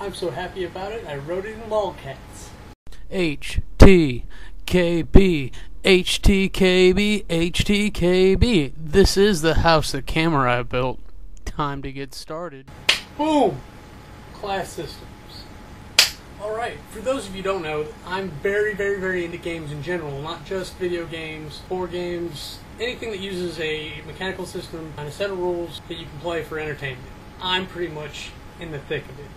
I'm so happy about it, I wrote it in lolcats. HTKB, HTKB, HTKB. This is the house that Kamurai built. Time to get started. Boom! Class systems. Alright, for those of you who don't know, I'm very into games in general, not just video games, board games, anything that uses a mechanical system and a set of rules that you can play for entertainment. I'm pretty much in the thick of it.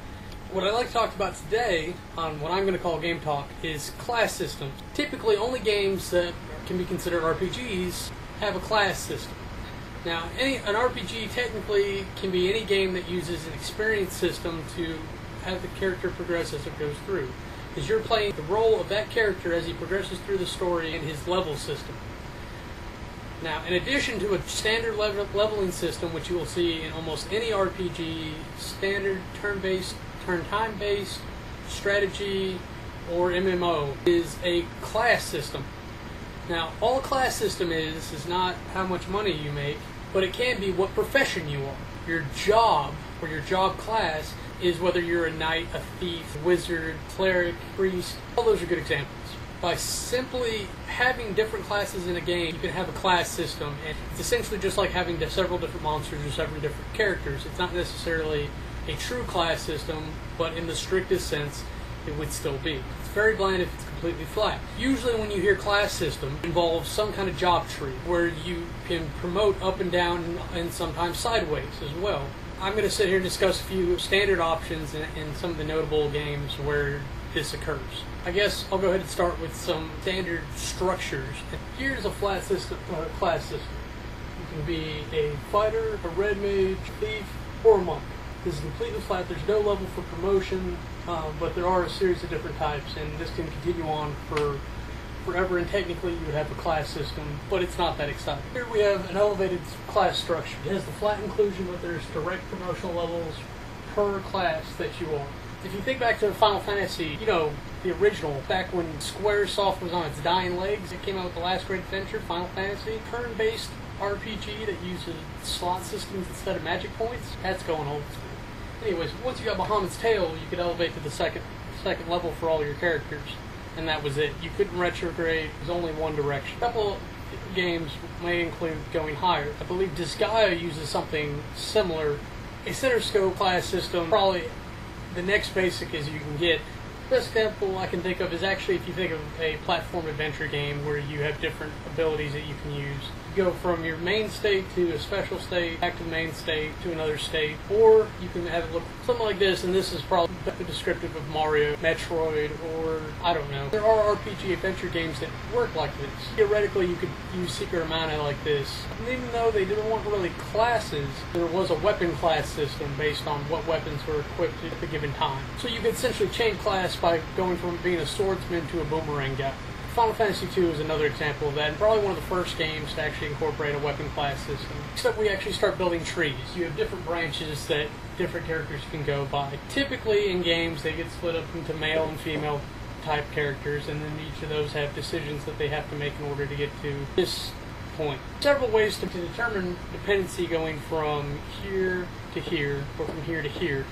What I'd like to talk about today, on what I'm going to call Game Talk, is class systems. Typically, only games that can be considered RPGs have a class system. Now, an RPG technically can be any game that uses an experience system to have the character progress as it goes through. Because you're playing the role of that character as he progresses through the story in his level system. Now, in addition to a standard leveling system, which you will see in almost any RPG, standard turn-based, turn-time-based, strategy, or MMO, is a class system. Now, all a class system is not how much money you make, but it can be what profession you are. Your job, or your job class, is whether you're a knight, a thief, a wizard, cleric, priest. All those are good examples. By simply having different classes in a game, you can have a class system, and it's essentially just like having several different monsters or several different characters. It's not necessarily a true class system, but in the strictest sense, it would still be. It's very bland if it's completely flat. Usually when you hear class system, it involves some kind of job tree, where you can promote up and down and sometimes sideways as well. I'm going to sit here and discuss a few standard options in some of the notable games where this occurs. I guess I'll go ahead and start with some standard structures. Here's a flat system, class system. You can be a fighter, a red mage, thief, or a monk. This is completely flat. There's no level for promotion, but there are a series of different types, and this can continue on for forever, and technically you would have a class system, but it's not that exciting. Here we have an elevated class structure. It has the flat inclusion, but there's direct promotional levels per class that you are. If you think back to Final Fantasy, you know, the original, back when Squaresoft was on its dying legs, it came out with the last great adventure, Final Fantasy, turn-based RPG that uses slot systems instead of magic points. That's going old school. Anyways, once you got Bahamut's Tale, you could elevate to the second level for all your characters. And that was it. You couldn't retrograde. It was only one direction. A couple of games may include going higher. I believe Disgaea uses something similar. A center scope class system, probably the next basic as you can get. The best example I can think of is actually if you think of a platform adventure game where you have different abilities that you can use. You go from your main state to a special state, back to the main state, to another state, or you can have it look something like this, and this is probably descriptive of Mario, Metroid, or I don't know. There are RPG adventure games that work like this. Theoretically, you could use Secret of Mana like this. And even though they didn't want really classes, there was a weapon class system based on what weapons were equipped at the given time. So you could essentially change class by going from being a swordsman to a boomerang guy. Final Fantasy II is another example of that, and probably one of the first games to actually incorporate a weapon class system. Except we actually start building trees. You have different branches that different characters can go by. Typically in games they get split up into male and female type characters, and then each of those have decisions that they have to make in order to get to this point. Several ways to determine dependency going from here to here, or from here to here.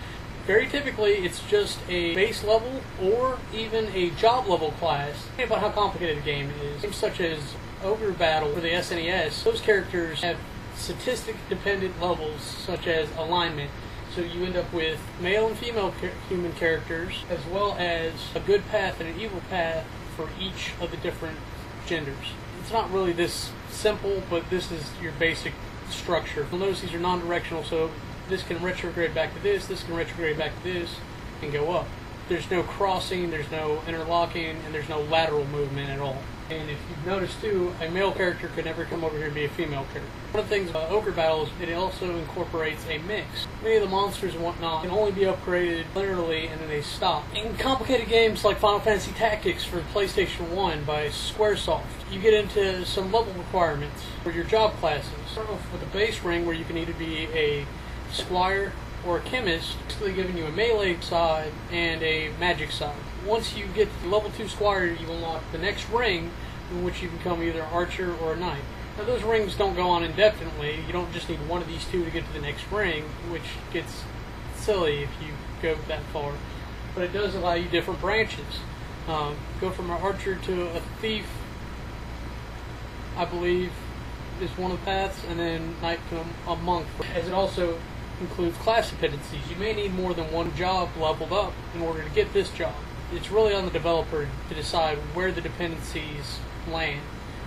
Very typically, it's just a base level or even a job level class. Think about how complicated the game is. Games such as Ogre Battle for the SNES, those characters have statistic-dependent levels such as alignment. So you end up with male and female human characters, as well as a good path and an evil path for each of the different genders. It's not really this simple, but this is your basic structure. You'll notice these are non-directional, so this can retrograde back to this can retrograde back to this, and go up. There's no crossing, there's no interlocking, and there's no lateral movement at all. And if you've noticed too, a male character could never come over here and be a female character. One of the things about Ogre Battle is it also incorporates a mix. Many of the monsters and whatnot can only be upgraded linearly and then they stop. In complicated games like Final Fantasy Tactics for PlayStation 1 by Squaresoft, you get into some level requirements for your job classes. Start off with a base ring where you can either be a squire or a chemist, basically giving you a melee side and a magic side. Once you get to level 2 squire, you unlock the next ring in which you become either archer or a knight. Now those rings don't go on indefinitely. You don't just need one of these two to get to the next ring, which gets silly if you go that far. but it does allow you different branches. Go from an archer to a thief, I believe, is one of the paths, and then knight to a monk, as it also includes class dependencies. You may need more than one job leveled up in order to get this job. It's really on the developer to decide where the dependencies land.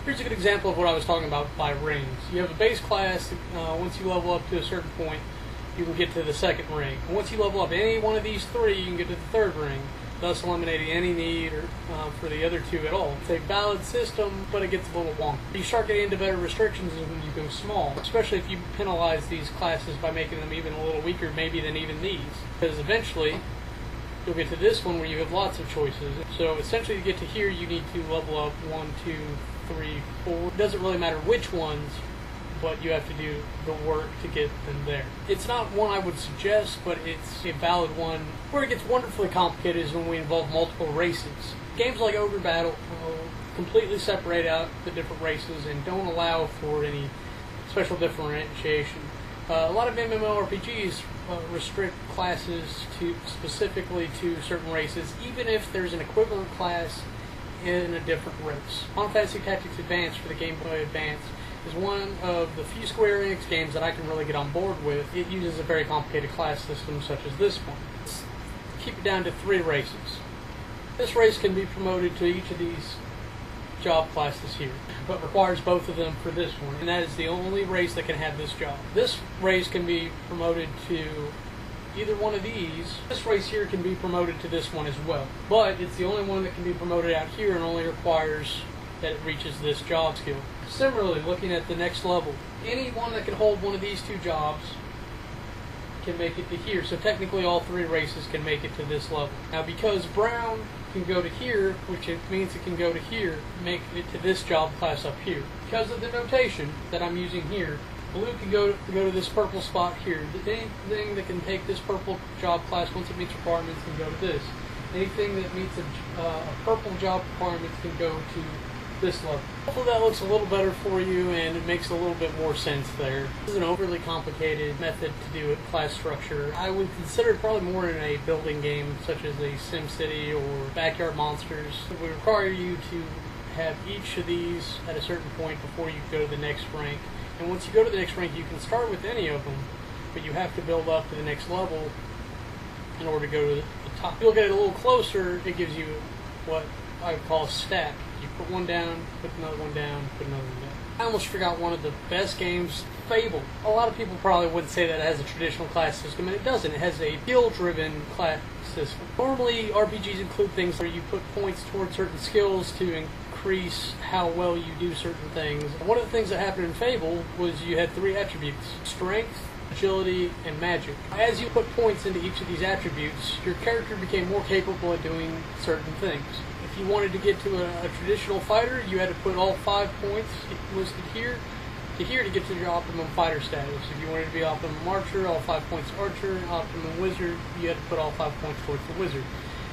Here's a good example of what I was talking about by rings. You have a base class. Once you level up to a certain point, you can get to the second ring. And once you level up any one of these three, you can get to the third ring, thus eliminating any need for the other two at all. It's a valid system, but it gets a little wonky. You start getting into better restrictions when you go small, especially if you penalize these classes by making them even a little weaker maybe than even these. Because eventually, you'll get to this one where you have lots of choices. So essentially to get to here, you need to level up 1, 2, 3, 4. It doesn't really matter which ones, but you have to do the work to get them there. It's not one I would suggest, but it's a valid one. Where it gets wonderfully complicated is when we involve multiple races. Games like Ogre Battle completely separate out the different races and don't allow for any special differentiation. A lot of MMORPGs restrict classes specifically to certain races, even if there's an equivalent class in a different race. Final Fantasy Tactics Advance for the Game Boy Advance is one of the few Square Enix games that I can really get on board with. It uses a very complicated class system such as this one. Let's keep it down to 3 races. This race can be promoted to each of these job classes here, but requires both of them for this one, and that is the only race that can have this job. This race can be promoted to either one of these. This race here can be promoted to this one as well, but it's the only one that can be promoted out here and only requires that it reaches this job skill. Similarly, looking at the next level, anyone that can hold one of these 2 jobs can make it to here, so technically all 3 races can make it to this level. Now because brown can go to here, which it means it can go to here, make it to this job class up here. Because of the notation that I'm using here, blue can go to this purple spot here. Anything that can take this purple job class once it meets requirements can go to this. Anything that meets a purple job requirements can go to this level. Hopefully that looks a little better for you and it makes a little bit more sense there. This is an overly complicated method to do a class structure. I would consider it probably more in a building game such as a SimCity or Backyard Monsters. It would require you to have each of these at a certain point before you go to the next rank. And once you go to the next rank, you can start with any of them, but you have to build up to the next level in order to go to the top. If you look at it a little closer, it gives you what I would call a stack. You put one down, put another one down, put another one down. I almost forgot one of the best games, Fable. A lot of people probably wouldn't say that it has a traditional class system, and it doesn't. It has a skill-driven class system. Normally, RPGs include things where you put points towards certain skills to increase how well you do certain things. One of the things that happened in Fable was you had 3 attributes: strength, agility, and magic. As you put points into each of these attributes, your character became more capable at doing certain things. If you wanted to get to a traditional fighter, you had to put all 5 points listed here to get to your optimum fighter status. If you wanted to be optimum archer, all 5 points archer, optimum wizard, you had to put all 5 points towards the wizard.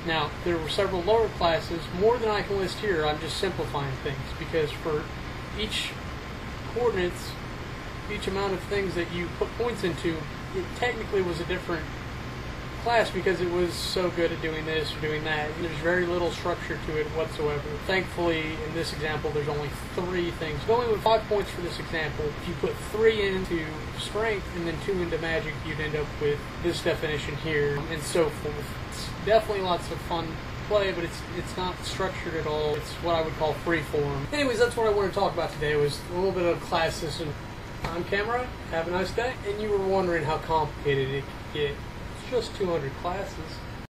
Now, there were several lower classes, more than I can list here. I'm just simplifying things, because for each coordinates, each amount of things that you put points into, it technically was a different class because it was so good at doing this or doing that. And there's very little structure to it whatsoever. Thankfully, in this example, there's only 3 things. Going with 5 points for this example, if you put 3 into strength and then 2 into magic, you'd end up with this definition here, and so forth. It's definitely lots of fun play, but it's not structured at all. It's what I would call free form. Anyways, that's what I wanted to talk about today, was a little bit of class system. I'm Kamurai. Have a nice day. And you were wondering how complicated it could get. It's just 200 classes.